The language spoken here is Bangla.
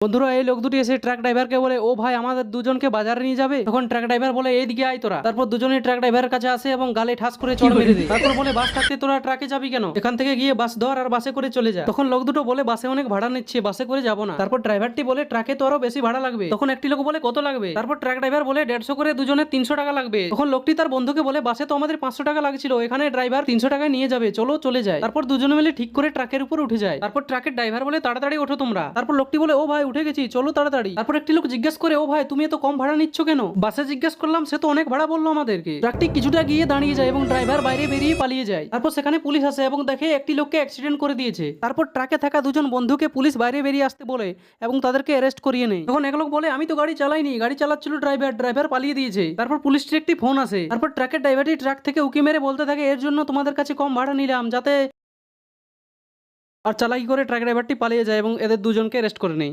বন্ধুরা এই লোক দুটি এসে ট্রাক ড্রাইভারকে বলে, ও ভাই আমাদের দুজনকে বাজারে নিয়ে যাবে। তখন ট্রাক ড্রাইভার বলে, এইদিকে আয় তোরা। তারপর দুজনেই ট্রাক ড্রাইভারের কাছে আসে এবং গালে ঠাস করে চড় মেরে দেয়। তারপর বলে, বাস থাকতে তোরা ট্রাকে যাবি কেন? এখান থেকে গিয়ে বাস ধর আর বাসে করে চলে যা। তখন লোক দুটো বলে, বাসে অনেক ভাড়া নিচ্ছে, বাসে করে যাবো না। তারপর ড্রাইভারটি বলে, ট্রাকে তো আরো বেশি ভাড়া লাগবে। তখন একটি লোক বলে, কত লাগবে? তারপর ট্রাক ড্রাইভার বলে, 150 করে দুজনে 300 টাকা লাগবে। তখন লোকটি তার বন্ধুকে বলে, বাসে তো আমাদের 500 টাকা লাগছিল, এখানে ড্রাইভার 300 টাকায় নিয়ে যাবে, চলো চলে যায়। তারপর দুজনে মিলে ঠিক করে ট্রাকের উপর উঠে যায়। তারপর ট্রাকের ড্রাইভার বলে, তাড়াতাড়ি ওঠো তোমরা। তারপর লোকটি বলে, ও ভাই উঠে গেছি, চলো তাড়াতাড়ি। তারপর একটি লোক জিজ্ঞেস করে, ও ভাই তুমি এত কম ভাড়া নিচ্ছ কেন? বাসে জিজ্ঞেস করলাম, সে তো অনেক ভাড়া বললো আমাদেরকে। ট্রাকটি কিছুটা গিয়ে দাঁড়িয়ে যায় এবং ড্রাইভার বাইরে বেরিয়ে পালিয়ে যায়। তারপর সেখানে পুলিশ আসে এবং দেখে একটি লোককে অ্যাক্সিডেন্ট করে দিয়েছে। তারপর ট্রাকে থাকা দুজন বন্ধুকে পুলিশ বাইরে বেরিয়ে আসতে বলে এবং তাদেরকে অ্যারেস্ট করিয়ে নেয়। তখন এক লোক বলে, আমি তো গাড়ি চালাইনি, গাড়ি চালাচ্ছিল ড্রাইভার, ড্রাইভার পালিয়ে দিয়েছে। তারপর পুলিশটির একটি ফোন আসে। তারপর ট্রাকের ড্রাইভারটি ট্রাক থেকে উকি মেরে বলতে থাকে, এর জন্য তোমাদের কাছে কম ভাড়া নিলাম যাতে। আর চালাকি করে ট্রাক ড্রাইভারটি পালিয়ে যায় এবং এদের দুজনকে অ্যারেস্ট করে নেয়।